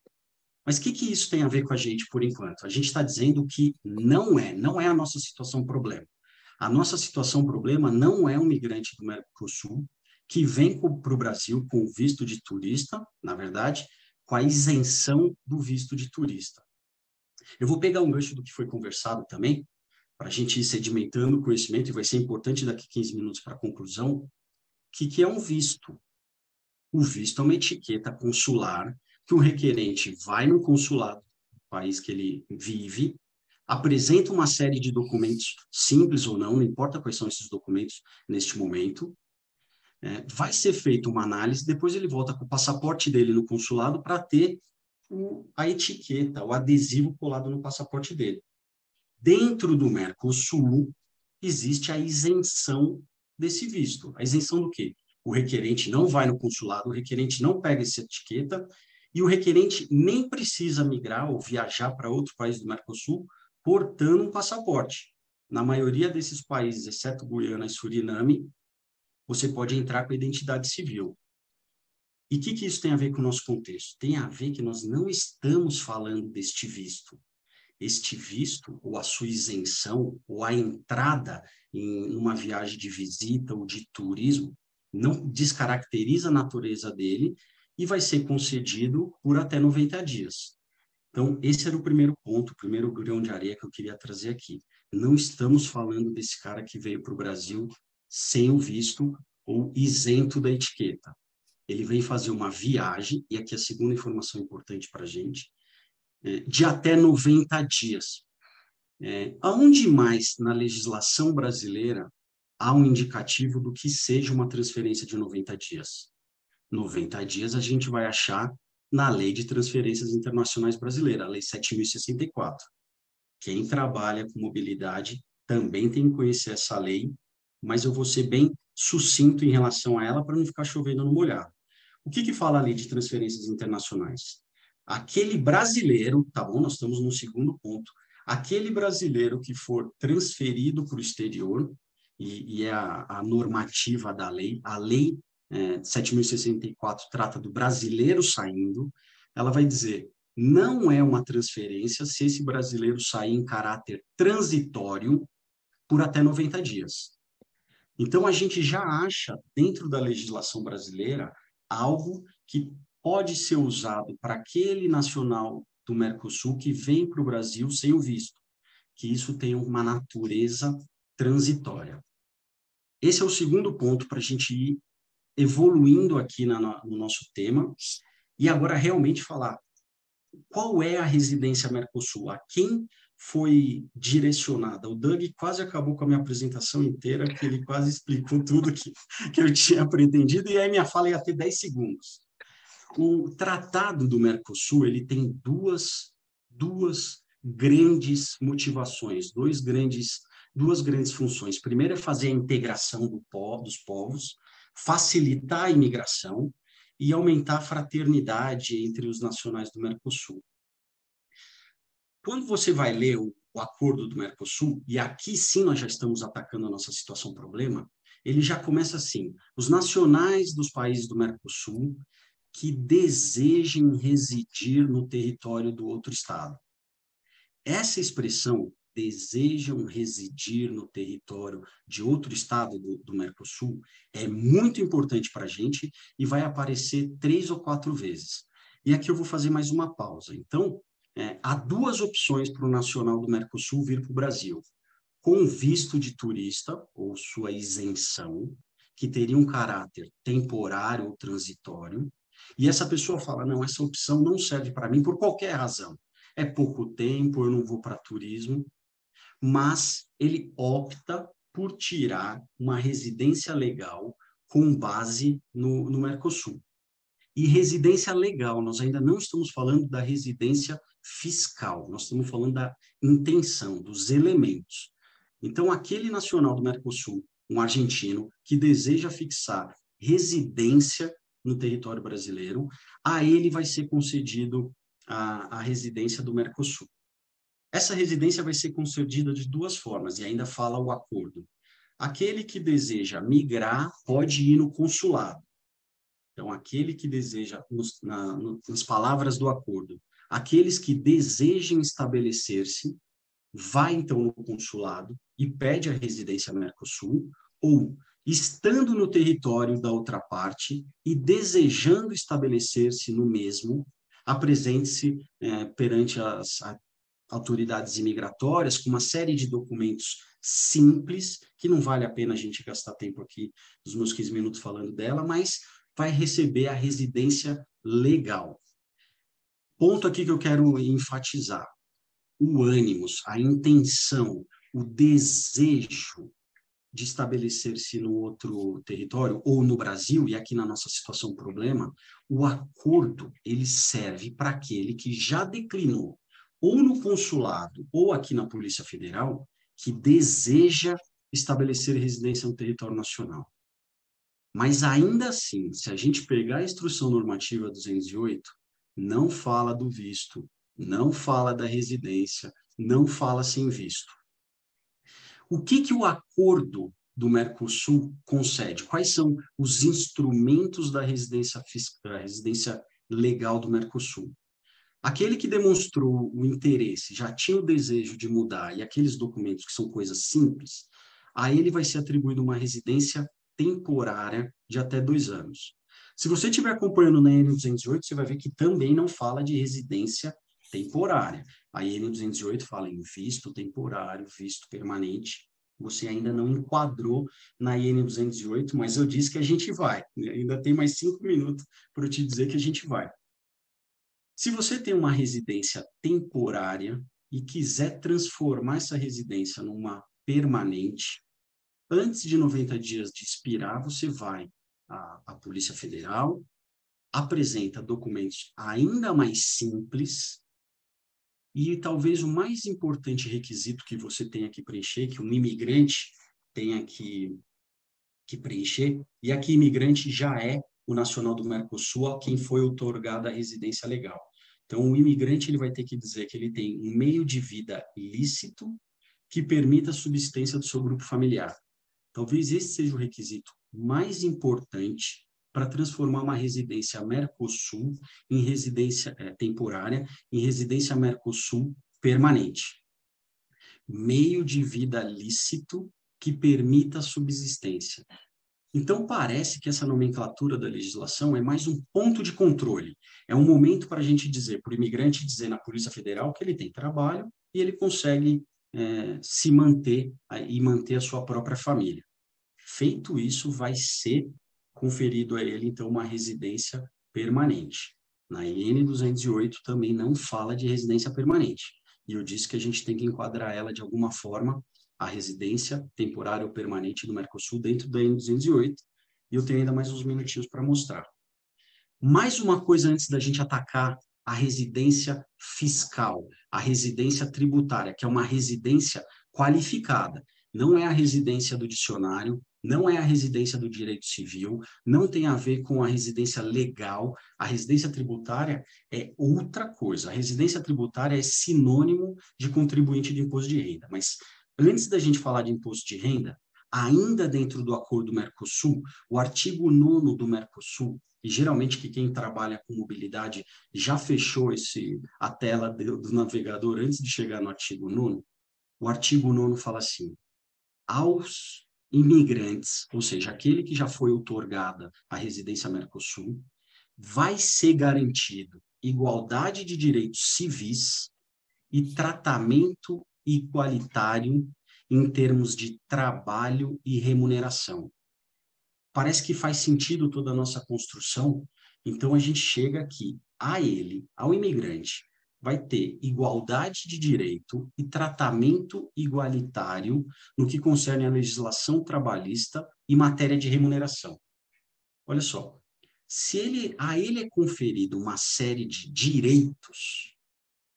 Mas o que isso tem a ver com a gente, por enquanto? A gente está dizendo que não é a nossa situação problema. A nossa situação problema não é um migrante do Mercosul que vem para o Brasil com visto de turista, na verdade, com a isenção do visto de turista. Eu vou pegar um gancho do que foi conversado também, para a gente ir sedimentando o conhecimento, e vai ser importante daqui a 15 minutos para a conclusão, o que é um visto? O visto é uma etiqueta consular que o requerente vai no consulado do país que ele vive, apresenta uma série de documentos, simples ou não importa quais são esses documentos neste momento, vai ser feita uma análise, depois ele volta com o passaporte dele no consulado para ter a etiqueta, o adesivo colado no passaporte dele. Dentro do Mercosul, existe a isenção desse visto. A isenção do quê? O requerente não vai no consulado, o requerente não pega essa etiqueta e o requerente nem precisa migrar ou viajar para outro país do Mercosul portando um passaporte. Na maioria desses países, exceto Guiana e Suriname, você pode entrar com a identidade civil. E o que isso tem a ver com o nosso contexto? Tem a ver que nós não estamos falando deste visto. Este visto, ou a sua isenção, ou a entrada em uma viagem de visita ou de turismo, não descaracteriza a natureza dele e vai ser concedido por até 90 dias. Então, esse era o primeiro ponto, o primeiro grão de areia que eu queria trazer aqui. Não estamos falando desse cara que veio para o Brasil sem o visto ou isento da etiqueta. Ele vem fazer uma viagem, e aqui a segunda informação importante para a gente, de até 90 dias. Aonde mais na legislação brasileira há um indicativo do que seja uma transferência de 90 dias? 90 dias a gente vai achar na Lei de Transferências Internacionais Brasileira, a Lei 7.064. Quem trabalha com mobilidade também tem que conhecer essa lei, mas eu vou ser bem sucinto em relação a ela para não ficar chovendo no molhado. O que fala a Lei de Transferências Internacionais? Aquele brasileiro, tá bom, nós estamos no segundo ponto, aquele brasileiro que for transferido para o exterior, e é a normativa da lei, a Lei 7.064 trata do brasileiro saindo, ela vai dizer, não é uma transferência se esse brasileiro sair em caráter transitório por até 90 dias. Então, a gente já acha, dentro da legislação brasileira, algo que pode ser usado para aquele nacional do Mercosul que vem para o Brasil sem o visto, que isso tem uma natureza transitória. Esse é o segundo ponto para a gente ir evoluindo aqui no nosso tema, e agora realmente falar qual é a residência Mercosul, a quem foi direcionada. O Doug quase acabou com a minha apresentação inteira, porque ele quase explicou tudo que eu tinha pretendido, e aí minha fala ia ter 10 segundos. O Tratado do Mercosul, ele tem duas grandes motivações, duas grandes funções. Primeiro é fazer a integração dos povos, facilitar a imigração e aumentar a fraternidade entre os nacionais do Mercosul. Quando você vai ler o acordo do Mercosul, e aqui sim nós já estamos atacando a nossa situação problema, ele já começa assim: os nacionais dos países do Mercosul que desejem residir no território do outro Estado. Essa expressão, desejam residir no território de outro Estado do Mercosul, é muito importante para a gente e vai aparecer 3 ou 4 vezes. E aqui eu vou fazer mais uma pausa. Então, há 2 opções para o nacional do Mercosul vir para o Brasil: com visto de turista, ou sua isenção, que teria um caráter temporário ou transitório, e essa pessoa fala, não, essa opção não serve para mim por qualquer razão. É pouco tempo, eu não vou para turismo, mas ele opta por tirar uma residência legal com base no Mercosul. E residência legal, nós ainda não estamos falando da residência fiscal, nós estamos falando da intenção, dos elementos. Então, aquele nacional do Mercosul, um argentino, que deseja fixar residência no território brasileiro, a ele vai ser concedido a residência do Mercosul. Essa residência vai ser concedida de 2 formas, e ainda fala o acordo. Aquele que deseja migrar pode ir no consulado. Então, aquele que deseja, nas palavras do acordo, aqueles que desejem estabelecer-se, vai então no consulado e pede a residência Mercosul, ou, estando no território da outra parte e desejando estabelecer-se no mesmo, apresente-se perante as autoridades imigratórias com uma série de documentos simples, que não vale a pena a gente gastar tempo aqui nos meus 15 minutos falando dela, mas vai receber a residência legal. Ponto aqui que eu quero enfatizar: o ânimos, a intenção, o desejo de estabelecer-se no outro território, ou no Brasil, e aqui na nossa situação problema, o acordo ele serve para aquele que já declinou, ou no consulado, ou aqui na Polícia Federal, que deseja estabelecer residência no território nacional. Mas ainda assim, se a gente pegar a Instrução Normativa 208, não fala do visto, não fala da residência, não fala sem visto. O que o acordo do Mercosul concede? Quais são os instrumentos da residência legal do Mercosul? Aquele que demonstrou o interesse, já tinha o desejo de mudar, e aqueles documentos que são coisas simples, a ele vai ser atribuída uma residência temporária de até 2 anos. Se você estiver acompanhando na EN 208, você vai ver que também não fala de residência temporária. A EN 208 fala em visto temporário, visto permanente. Você ainda não enquadrou na EN 208, mas eu disse que a gente vai. Ainda tem mais 5 minutos para eu te dizer que a gente vai. Se você tem uma residência temporária e quiser transformar essa residência numa permanente, antes de 90 dias de expirar, você vai à Polícia Federal, apresenta documentos ainda mais simples e talvez o mais importante requisito que você tenha que preencher, que um imigrante tenha que preencher, e aqui imigrante já é o nacional do Mercosul a quem foi outorgada a residência legal. Então, o imigrante ele vai ter que dizer que ele tem um meio de vida lícito que permita a subsistência do seu grupo familiar. Talvez esse seja o requisito mais importante para transformar uma residência Mercosul em residência temporária, em residência Mercosul permanente. Meio de vida lícito que permita a subsistência. Então, parece que essa nomenclatura da legislação é mais um ponto de controle. É um momento para a gente dizer, para o imigrante dizer na Polícia Federal que ele tem trabalho e ele consegue se manter e manter a sua própria família. Feito isso, vai ser conferido a ele, então, uma residência permanente. Na IN 208 também não fala de residência permanente. E eu disse que a gente tem que enquadrar ela de alguma forma, a residência temporária ou permanente do Mercosul dentro da IN 208. E eu tenho ainda mais uns minutinhos para mostrar. Mais uma coisa antes da gente atacar a residência fiscal, a residência tributária, que é uma residência qualificada. Não é a residência do dicionário, não é a residência do direito civil, não tem a ver com a residência legal. A residência tributária é outra coisa. A residência tributária é sinônimo de contribuinte de imposto de renda. Mas antes da gente falar de imposto de renda, ainda dentro do Acordo Mercosul, o artigo 9º do Mercosul, e geralmente que quem trabalha com mobilidade já fechou a tela do navegador antes de chegar no artigo 9º, o artigo 9º fala assim: aos imigrantes, ou seja, aquele que já foi outorgada a residência Mercosul, vai ser garantido igualdade de direitos civis e tratamento igualitário em termos de trabalho e remuneração. Parece que faz sentido toda a nossa construção, então a gente chega aqui, ao imigrante, vai ter igualdade de direito e tratamento igualitário no que concerne a legislação trabalhista e matéria de remuneração. Olha só, se a ele é conferido uma série de direitos,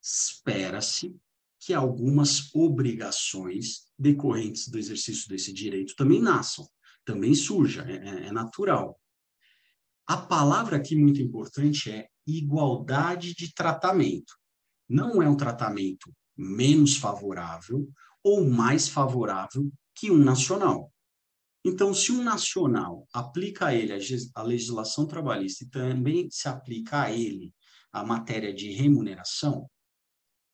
espera-se que algumas obrigações decorrentes do exercício desse direito também nasçam, também surja, é natural. A palavra aqui muito importante é igualdade de tratamento. Não é um tratamento menos favorável ou mais favorável que um nacional. Então, se um nacional aplica a ele a legislação trabalhista e também se aplica a ele a matéria de remuneração,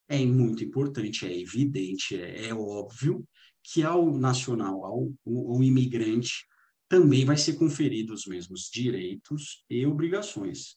é muito importante, é evidente, é óbvio que ao nacional, ao imigrante, também vai ser conferido os mesmos direitos e obrigações.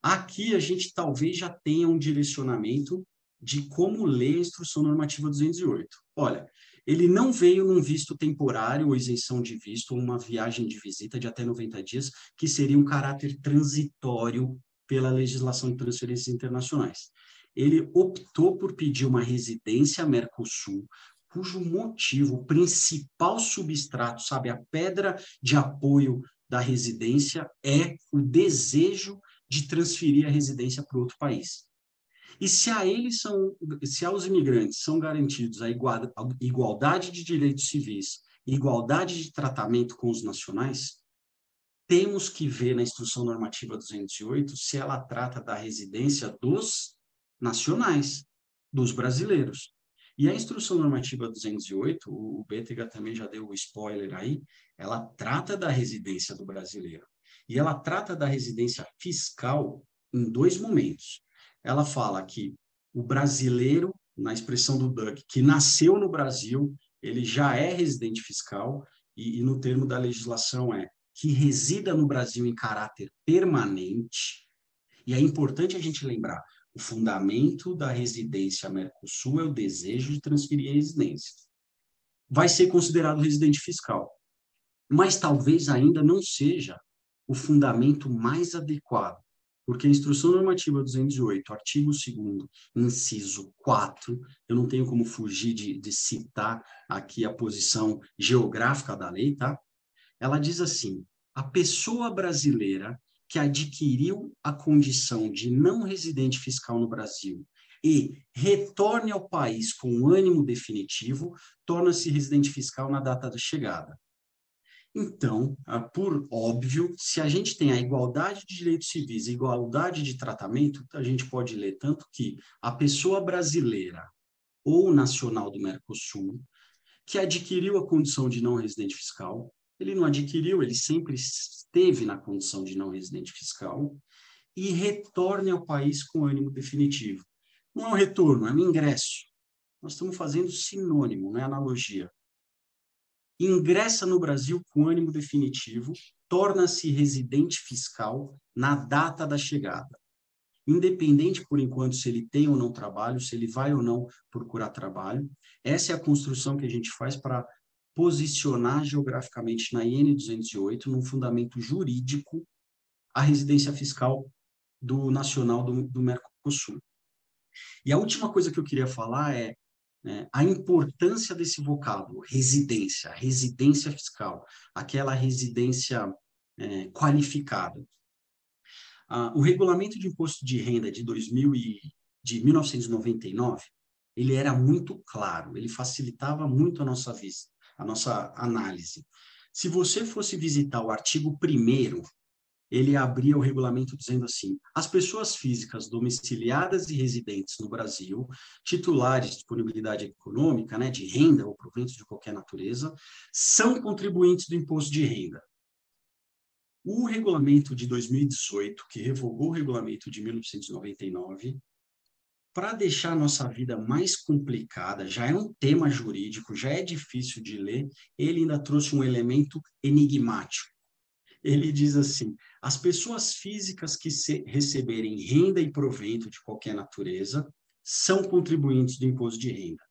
Aqui a gente talvez já tenha um direcionamento de como ler a Instrução Normativa 208. Olha, ele não veio num visto temporário ou isenção de visto, ou uma viagem de visita de até 90 dias, que seria um caráter transitório pela legislação de transferências internacionais. Ele optou por pedir uma residência Mercosul, cujo motivo, o principal substrato, sabe, a pedra de apoio da residência é o desejo de transferir a residência para outro país. E se aos imigrantes são garantidos a igualdade de direitos civis, igualdade de tratamento com os nacionais, temos que ver na Instrução Normativa 208 se ela trata da residência dos nacionais, dos brasileiros. E a Instrução Normativa 208, o Bétega também já deu o spoiler aí, ela trata da residência do brasileiro. E ela trata da residência fiscal em 2 momentos. Ela fala que o brasileiro, na expressão do Doug, que nasceu no Brasil, ele já é residente fiscal, e no termo da legislação é que resida no Brasil em caráter permanente. E é importante a gente lembrar, o fundamento da residência Mercosul é o desejo de transferir a residência. Vai ser considerado residente fiscal, mas talvez ainda não seja o fundamento mais adequado, porque a Instrução Normativa 208, artigo 2º, inciso 4, eu não tenho como fugir de citar aqui a posição geográfica da lei, tá? Ela diz assim: a pessoa brasileira que adquiriu a condição de não residente fiscal no Brasil e retorne ao país com ânimo definitivo, torna-se residente fiscal na data da chegada. Então, por óbvio, se a gente tem a igualdade de direitos civis e igualdade de tratamento, a gente pode ler tanto que a pessoa brasileira ou nacional do Mercosul que adquiriu a condição de não residente fiscal, ele não adquiriu, ele sempre esteve na condição de não residente fiscal, e retorne ao país com ânimo definitivo. Não é um retorno, é um ingresso. Nós estamos fazendo sinônimo, não é analogia. Ingressa no Brasil com ânimo definitivo, torna-se residente fiscal na data da chegada. Independente, por enquanto, se ele tem ou não trabalho, se ele vai ou não procurar trabalho, essa é a construção que a gente faz para posicionar geograficamente na IN 208, num fundamento jurídico, a residência fiscal do nacional do Mercosul. E a última coisa que eu queria falar é a importância desse vocábulo, residência fiscal, aquela residência qualificada. O Regulamento de Imposto de Renda de 1999, ele era muito claro, ele facilitava muito a nossa análise. Se você fosse visitar o artigo 1º, ele abria o regulamento dizendo assim: as pessoas físicas domiciliadas e residentes no Brasil, titulares de disponibilidade econômica, né, de renda ou proventos de qualquer natureza, são contribuintes do imposto de renda. O regulamento de 2018, que revogou o regulamento de 1999, para deixar a nossa vida mais complicada, já é um tema jurídico, já é difícil de ler, ele ainda trouxe um elemento enigmático. Ele diz assim: as pessoas físicas que receberem renda e provento de qualquer natureza são contribuintes do imposto de renda.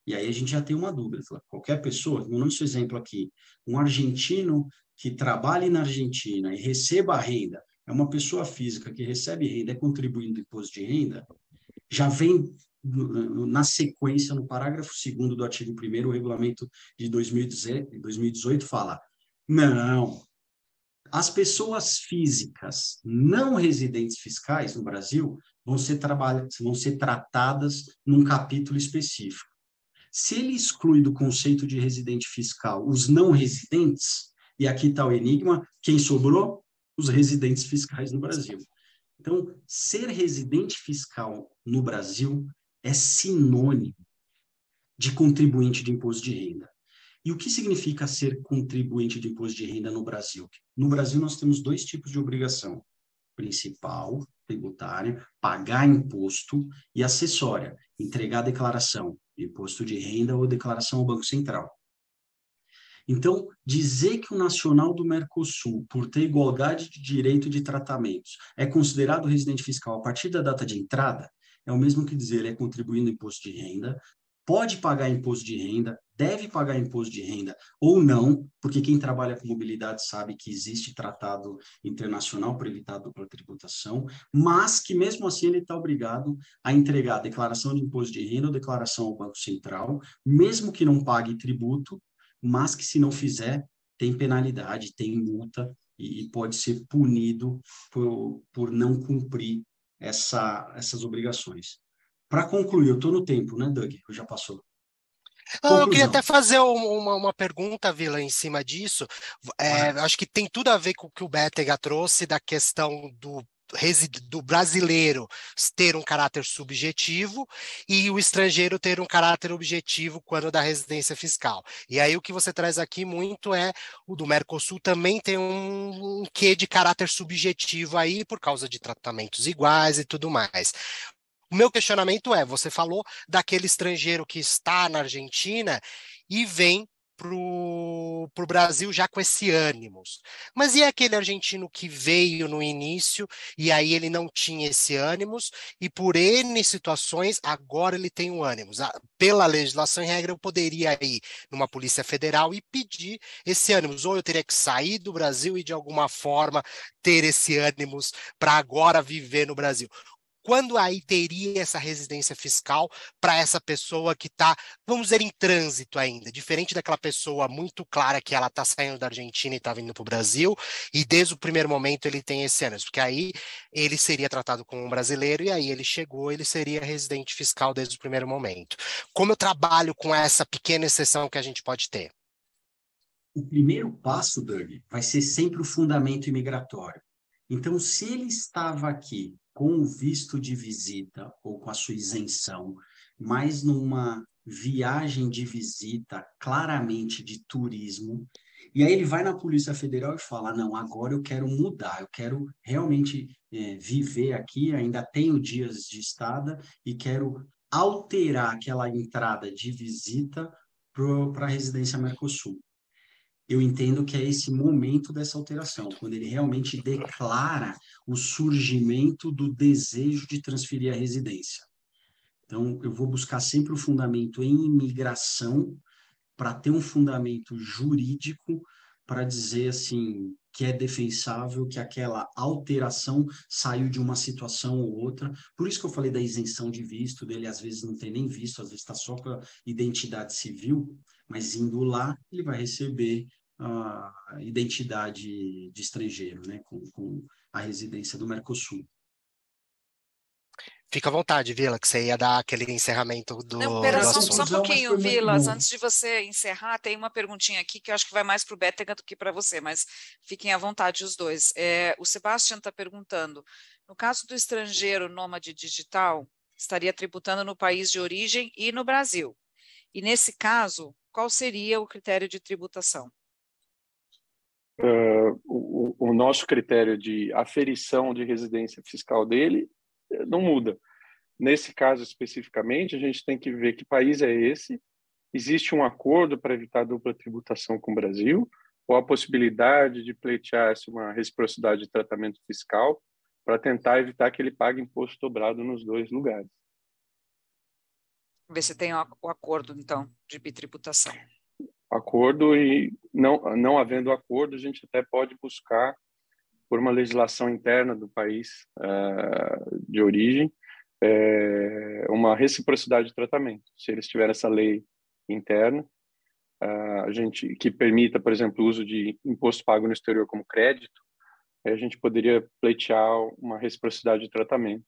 E aí a gente já tem uma dúvida. Qualquer pessoa, no nosso exemplo aqui, um argentino que trabalhe na Argentina e receba a renda, é uma pessoa física que recebe renda, é contribuindo do imposto de renda, já vem na sequência, no parágrafo 2º do artigo 1º, o regulamento de 2018 fala: não, as pessoas físicas não residentes fiscais no Brasil vão ser tratadas num capítulo específico. Se ele exclui do conceito de residente fiscal os não residentes, e aqui está o enigma, quem sobrou? Os residentes fiscais no Brasil. Então, ser residente fiscal no Brasil é sinônimo de contribuinte de imposto de renda. E o que significa ser contribuinte de imposto de renda no Brasil? No Brasil, nós temos 2 tipos de obrigação: principal, tributária, pagar imposto, e acessória, entregar declaração de imposto de renda ou declaração ao Banco Central. Então, dizer que o nacional do Mercosul, por ter igualdade de direito de tratamentos, é considerado residente fiscal a partir da data de entrada, é o mesmo que dizer ele é contribuindo imposto de renda, pode pagar imposto de renda, deve pagar imposto de renda ou não, porque quem trabalha com mobilidade sabe que existe tratado internacional para evitar dupla tributação, mas que mesmo assim ele está obrigado a entregar a declaração de imposto de renda ou declaração ao Banco Central, mesmo que não pague tributo, mas que se não fizer tem penalidade, tem multa e pode ser punido por não cumprir essas obrigações. Para concluir, eu estou no tempo, né, Doug? Eu já passou. Eu queria até fazer uma pergunta, Vila, em cima disso. Acho que tem tudo a ver com o que o Bétega trouxe da questão do brasileiro ter um caráter subjetivo e o estrangeiro ter um caráter objetivo quando da residência fiscal. E aí o que você traz aqui muito é o do Mercosul também tem um quê de caráter subjetivo aí por causa de tratamentos iguais e tudo mais. O meu questionamento é, você falou daquele estrangeiro que está na Argentina e vem para o Brasil já com esse ânimos. Mas e aquele argentino que veio no início e aí ele não tinha esse ânimos e por N situações agora ele tem um ânimos? Pela legislação em regra eu poderia ir numa Polícia Federal e pedir esse ânimos, ou eu teria que sair do Brasil e de alguma forma ter esse ânimos para agora viver no Brasil. Quando aí teria essa residência fiscal para essa pessoa que está, vamos dizer, em trânsito ainda, diferente daquela pessoa muito clara que ela está saindo da Argentina e está vindo para o Brasil, e desde o primeiro momento ele tem esse ânus, porque aí ele seria tratado como um brasileiro e aí ele chegou, ele seria residente fiscal desde o primeiro momento. Como eu trabalho com essa pequena exceção que a gente pode ter? O primeiro passo, Doug, vai ser sempre o fundamento imigratório. Então, se ele estava aqui com o visto de visita ou com a sua isenção, mas numa viagem de visita claramente de turismo, e aí ele vai na Polícia Federal e fala, não, agora eu quero mudar, eu quero realmente viver aqui, ainda tenho dias de estada e quero alterar aquela entrada de visita para a residência Mercosul. Eu entendo que é esse momento dessa alteração, quando ele realmente declara o surgimento do desejo de transferir a residência. Então, eu vou buscar sempre o fundamento em imigração, para ter um fundamento jurídico para dizer assim que é defensável que aquela alteração saiu de uma situação ou outra. Por isso que eu falei da isenção de visto, dele às vezes não tem nem visto, às vezes está só com a identidade civil, mas indo lá ele vai receber a identidade de estrangeiro, né, com a residência do Mercosul. Fica à vontade, Vila, que você ia dar aquele encerramento Não, pera, do só assunto. um pouquinho, Vilas, antes de você encerrar, tem uma perguntinha aqui que eu acho que vai mais para o Bétega do que para você, mas fiquem à vontade os dois. O Sebastian está perguntando, no caso do estrangeiro nômade digital, estaria tributando no país de origem e no Brasil. E nesse caso, qual seria o critério de tributação? O nosso critério de aferição de residência fiscal dele não muda. Nesse caso especificamente, a gente tem que ver que país é esse, existe um acordo para evitar dupla tributação com o Brasil, ou a possibilidade de pleitear uma reciprocidade de tratamento fiscal para tentar evitar que ele pague imposto dobrado nos dois lugares. Ver se tem o acordo, então, de bitributação. Acordo, e não havendo acordo, a gente até pode buscar por uma legislação interna do país de origem, uma reciprocidade de tratamento. Se eles tiverem essa lei interna, a gente que permita, por exemplo, o uso de imposto pago no exterior como crédito, a gente poderia pleitear uma reciprocidade de tratamento.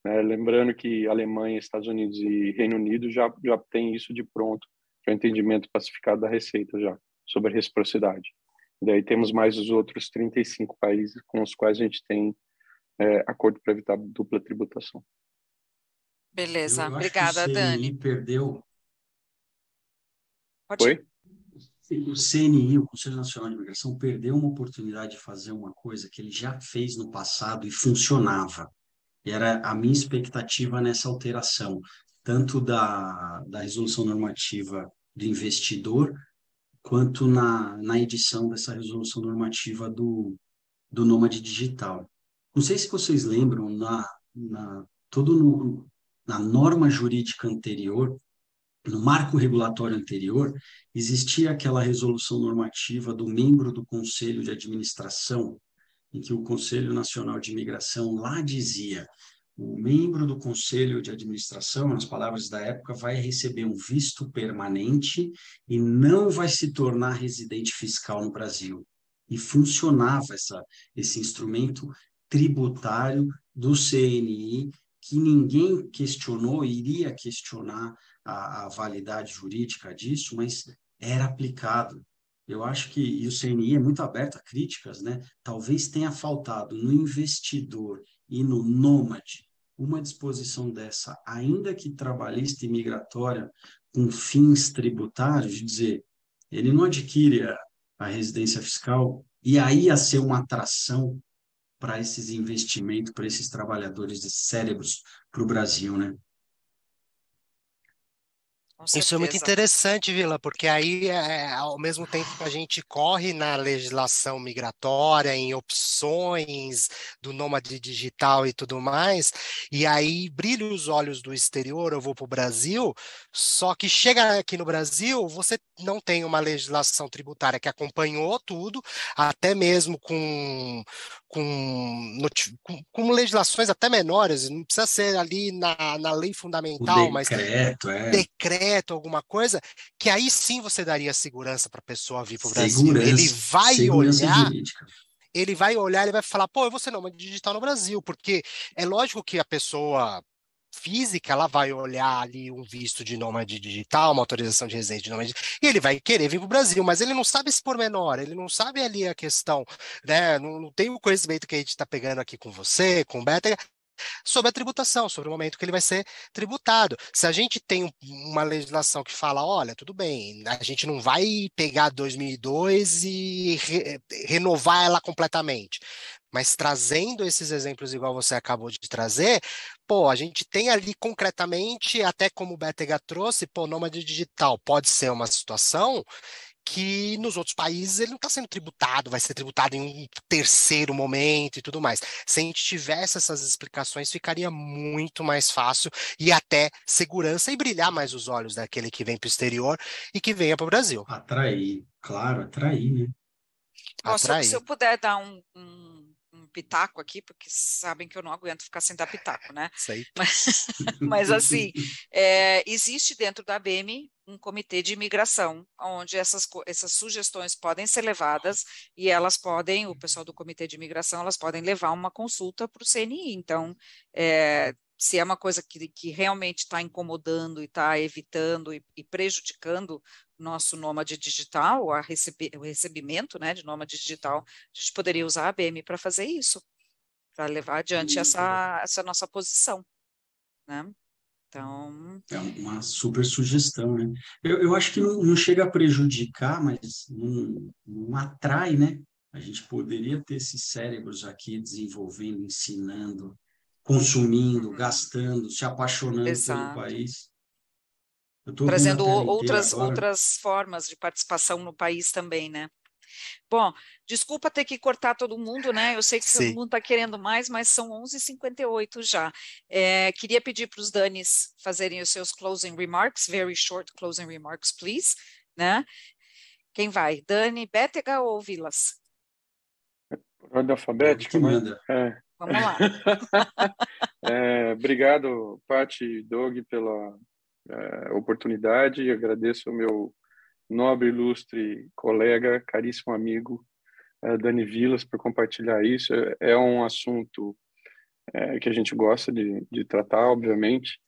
Lembrando que Alemanha, Estados Unidos e Reino Unido já tem isso de pronto, que é o entendimento pacificado da Receita já, sobre a reciprocidade. Daí temos mais os outros 35 países com os quais a gente tem acordo para evitar dupla tributação. Beleza, obrigada, Dani. Perdeu. Oi? O CNI, o Conselho Nacional de Imigração, perdeu uma oportunidade de fazer uma coisa que ele já fez no passado e funcionava. E era a minha expectativa nessa alteração, tanto da resolução normativa do investidor, quanto na edição dessa resolução normativa do nômade digital. Não sei se vocês lembram, na norma jurídica anterior, no marco regulatório anterior, existia aquela resolução normativa do membro do Conselho de Administração, em que o Conselho Nacional de Imigração lá dizia: o membro do Conselho de Administração, nas palavras da época, vai receber um visto permanente e não vai se tornar residente fiscal no Brasil. E funcionava esse instrumento tributário do CNI, que ninguém questionou, iria questionar a validade jurídica disso, mas era aplicado. Eu acho que, e o CNI é muito aberto a críticas, né? Talvez tenha faltado no investidor e no nômade uma disposição dessa, ainda que trabalhista e migratória, com fins tributários, de dizer, ele não adquire a residência fiscal, e aí ia ser uma atração para esses investimentos, para esses trabalhadores de cérebros para o Brasil, né? Isso é muito interessante, Vila, porque aí, ao mesmo tempo que a gente corre na legislação migratória, em opções do nômade digital e tudo mais, e aí brilha os olhos do exterior, eu vou para o Brasil, só que chega aqui no Brasil, você não tem uma legislação tributária que acompanhou tudo, até mesmo com legislações até menores, não precisa ser ali na lei fundamental, mas decreto, alguma coisa, que aí sim você daria segurança para a pessoa vir para o Brasil. Ele vai olhar, ele vai falar, pô, eu vou ser nômade digital no Brasil, porque é lógico que a pessoa física, ela vai olhar ali um visto de nômade digital, uma autorização de residência de nômade, e ele vai querer vir para o Brasil, mas ele não sabe esse pormenor, ele não sabe ali a questão, né? Não tem o conhecimento que a gente está pegando aqui com você, com o Bétega, sobre a tributação, sobre o momento que ele vai ser tributado. Se a gente tem uma legislação que fala, olha, tudo bem, a gente não vai pegar 2002 e renovar ela completamente, mas trazendo esses exemplos igual você acabou de trazer, pô, a gente tem ali concretamente, até como o Bétega trouxe, pô, nômade digital pode ser uma situação que nos outros países ele não está sendo tributado, vai ser tributado em um terceiro momento e tudo mais. Se a gente tivesse essas explicações, ficaria muito mais fácil e até segurança e brilhar mais os olhos daquele que vem para o exterior e que venha para o Brasil. Atrair, claro, atrair, né? Se eu puder dar um pitaco aqui, porque sabem que eu não aguento ficar sem dar pitaco, né? Mas assim, existe dentro da ABEME um comitê de imigração, onde essas sugestões podem ser levadas e elas podem, o pessoal do comitê de imigração, elas podem levar uma consulta para o CNI. Então, se é uma coisa que realmente está incomodando e está evitando e prejudicando nosso nômade digital, o recebimento, né, de nômade digital, a gente poderia usar a ABEME para fazer isso, para levar adiante essa nossa posição, né? Então... É uma super sugestão, né? Eu acho que não chega a prejudicar, mas não atrai, né? A gente poderia ter esses cérebros aqui desenvolvendo, ensinando, consumindo, gastando, se apaixonando Exato. pelo país. Eu tô trazendo vendo a tela inteira outras formas de participação no país também, né? Bom, desculpa ter que cortar todo mundo, né? Eu sei que todo mundo está querendo mais, mas são 11h58 já. Queria pedir para os Danis fazerem os seus closing remarks, very short closing remarks, please, né? Quem vai? Dani, Bétega ou Vilas? Ordem alfabética, né? Vamos lá. Obrigado, Paty e Doug, pela oportunidade. Agradeço ao meu nobre, ilustre colega, caríssimo amigo, Dani Vilas, por compartilhar isso. É um assunto que a gente gosta de tratar, obviamente.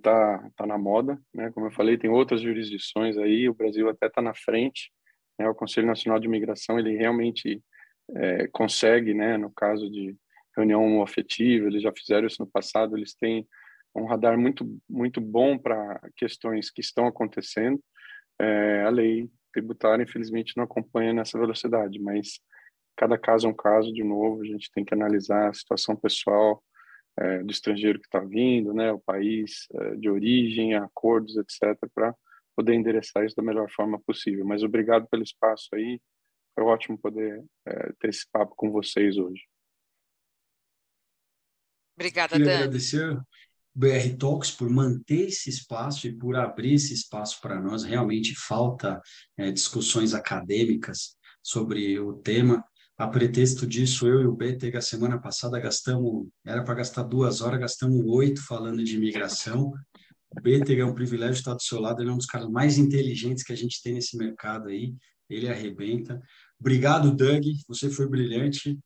Tá na moda, né? Como eu falei, tem outras jurisdições aí, o Brasil até está na frente, né? O Conselho Nacional de Imigração, ele realmente consegue, né? No caso de reunião afetiva, eles já fizeram isso no passado, eles têm um radar muito, muito bom para questões que estão acontecendo. A lei tributária, infelizmente, não acompanha nessa velocidade, mas cada caso é um caso, de novo, a gente tem que analisar a situação pessoal do estrangeiro que está vindo, né, o país de origem, acordos, etc., para poder endereçar isso da melhor forma possível. Mas obrigado pelo espaço aí, foi ótimo poder ter esse papo com vocês hoje. Obrigada, Queria Dani. agradecer BR Talks por manter esse espaço e por abrir esse espaço para nós. Realmente falta discussões acadêmicas sobre o tema. A pretexto disso, eu e o Bétega, a semana passada, era para gastar 2 horas, gastamos 8 falando de imigração. O Bétega é um privilégio estar do seu lado, ele é um dos caras mais inteligentes que a gente tem nesse mercado aí, ele arrebenta. Obrigado, Doug, você foi brilhante,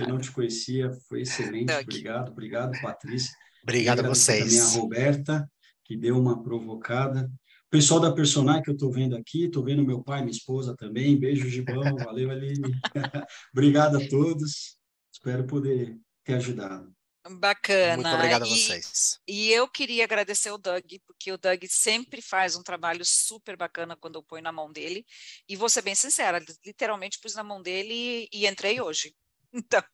não te conhecia, foi excelente, obrigado, Patrícia. Obrigado a vocês. Também a Roberta, que deu uma provocada. O pessoal da Personagem que eu estou vendo aqui, estou vendo meu pai, minha esposa também. Beijo, Gibão. Valeu, Aline. Obrigado a todos. Espero poder ter ajudado. Bacana. Muito obrigado a vocês. E eu queria agradecer o Doug, porque o Doug sempre faz um trabalho super bacana quando eu ponho na mão dele. E vou ser bem sincera, literalmente pus na mão dele e entrei hoje. Então,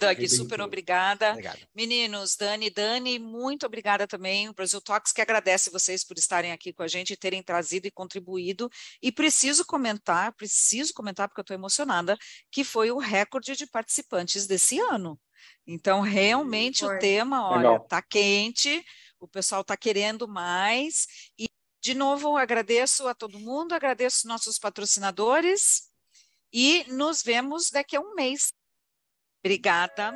Doug, super obrigada. Obrigado. Meninos, Dani, muito obrigada também. O Brasil Talks que agradece vocês por estarem aqui com a gente e terem trazido e contribuído. E preciso comentar, porque eu estou emocionada, que foi o recorde de participantes desse ano. Então, realmente o tema, olha, está quente, o pessoal está querendo mais. E, de novo, agradeço a todo mundo, agradeço nossos patrocinadores. E nos vemos daqui a um mês. Obrigada.